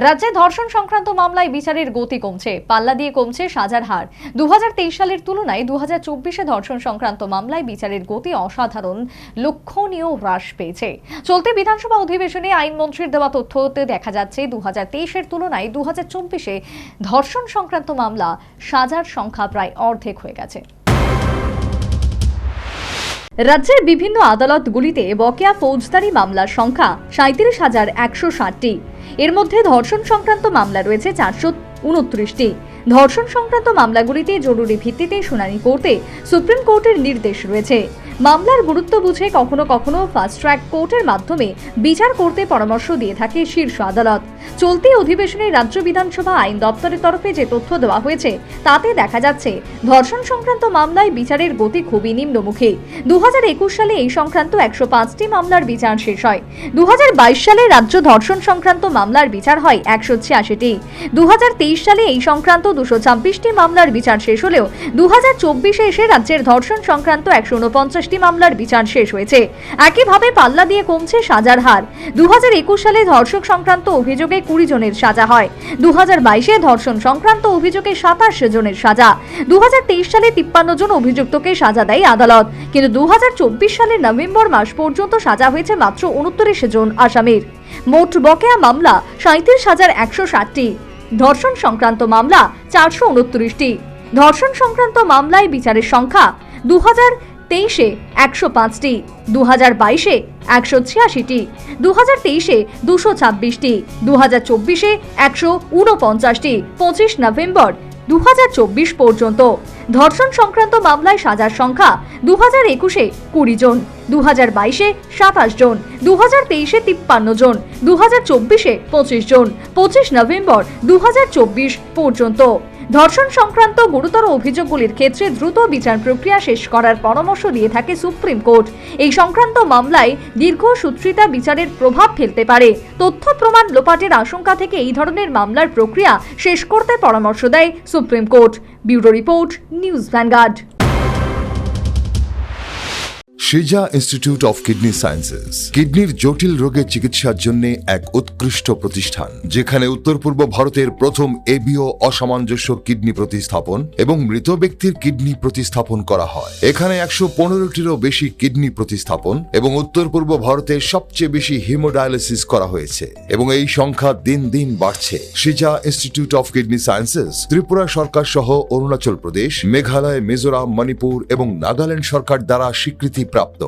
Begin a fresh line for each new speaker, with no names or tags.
রাজ্যে ধর্ষণ সংক্রান্ত মামলায় বিচারের গতি কমছে, পাল্লা দিয়ে কমছে সাজার হার। 2023 সালের তুলনায় 2024-এ ধর্ষণ সংক্রান্ত মামলায় বিচারের গতি অসাধারণ লক্ষণীয় হ্রাস পেয়েছে। চলতি বিধানসভা অধিবেশনে আইনমন্ত্রীর দেওয়া তথ্যতে দেখা যাচ্ছে 2023-এর তুলনায় 2024-এ ধর্ষণ সংক্রান্ত মামলা সাজার সংখ্যা প্রায় অর্ধেক হয়ে গেছে। রাজ্যের বিভিন্ন আদালতগুলিতে বকেয়া ফৌজদারি মামলার সংখ্যা 37,160টি। এর মধ্যে ধর্ষণ সংক্রান্ত মামলা রয়েছে 429টি। ধর্ষণ সংক্রান্ত মামলাগুলিতে জরুরি ভিত্তিতে শুনানি করতে সুপ্রিম কোর্টের নির্দেশ রয়েছে। মামলার গুরুত্ব বুঝে কখনো কখনো ফাস্ট ট্র্যাক কোর্টের মাধ্যমে বিচার করতে পরামর্শ দিয়ে থাকে শীর্ষ আদালত। চলতি অধিবেশনে রাজ্য বিধানসভা আইন দপ্তরের তরফে যে তথ্য দেওয়া হয়েছে তাতে দেখা যাচ্ছে ধর্ষণ সংক্রান্ত মামলায় বিচারের গতি খুবই নিম্নমুখী। 2021 সালে এই সংক্রান্ত 105টি মামলার বিচার শেষ হয়। 2022 সালে রাজ্য ধর্ষণ সংক্রান্ত মামলার বিচার হয় 186টি। 2023 সালে এই সংক্রান্ত 226টি মামলার বিচার শেষ হলেও 2024-এ এসে রাজ্যের ধর্ষণ সংক্রান্ত 149টি মামলার বিচার শেষ হয়েছে। একইভাবে পাল্লা দিয়ে কমছে সাজার হার। 2021 সালে ধর্ষণ সংক্রান্ত অভিযোগে 20 জনের সাজা হয়। 2022-এ ধর্ষণ সংক্রান্ত অভিযোগে 27 জনের সাজা। 2023 সালে 53 জন অভিযুক্তকে সাজা দেয় আদালত, কিন্তু 2024 সালের নভেম্বর মাস পর্যন্ত সাজা হয়েছে মাত্র 29 জন আসামির। মোট বকেয়া মামলা 37,160টি। ধর্ষণ সংক্রান্ত মামলা 429টি। ধর্ষণ সংক্রান্ত মামলায় বিচারের সংখ্যা 2023-এ 105টি, 2022-এ 186টি, 2023-এ 226টি, 2024-এ 149টি। 25 নভেম্বর 2024 পর্যন্ত ধর্ষণ সংক্রান্ত মামলায় সাজার সংখ্যা 2021-এ 20 জন, 2022-এ 27 জন, 2023-এ 53 জন, 2024-এ 25 জন। 25 নভেম্বর 2024 পর্যন্ত ধর্ষণ সংক্রান্ত গুরুতর অভিযোগগুলির ক্ষেত্রে দ্রুত বিচার প্রক্রিয়া শেষ করার পরামর্শ দিয়ে থাকে সুপ্রিম কোর্ট। এই সংক্রান্ত মামলায় দীর্ঘসূত্রিতা বিচারের প্রভাব ফেলতে পারে। তথ্য প্রমাণ লোপাটের আশঙ্কা থেকে এই ধরনের মামলার প্রক্রিয়া শেষ করতে পরামর্শ দেয় supreme court. Bureau report, news vanguard.
সিজা ইনস্টিটিউট অফ কিডনি সায়েন্সেস কিডনির জটিল রোগের চিকিৎসার জন্য এক উৎকৃষ্ট প্রতিষ্ঠান, যেখানে উত্তর পূর্ব ভারতের প্রথম এবিও অসামঞ্জস্য কিডনি প্রতিস্থাপন এবং মৃত ব্যক্তির কিডনি প্রতিস্থাপন করা হয়। এখানে 115টিরও বেশি কিডনি প্রতিস্থাপন এবং উত্তর পূর্ব ভারতের সবচেয়ে বেশি হিমোডায়ালিসিস করা হয়েছে এবং এই সংখ্যা দিন দিন বাড়ছে। সিজা Institute of Kidney Sciences Tripura সরকার সহ অরুণাচল প্রদেশ, মেঘালয়, মিজোরাম, মণিপুর এবং নাগাল্যান্ড সরকার দ্বারা স্বীকৃতি প্রাপ্ত।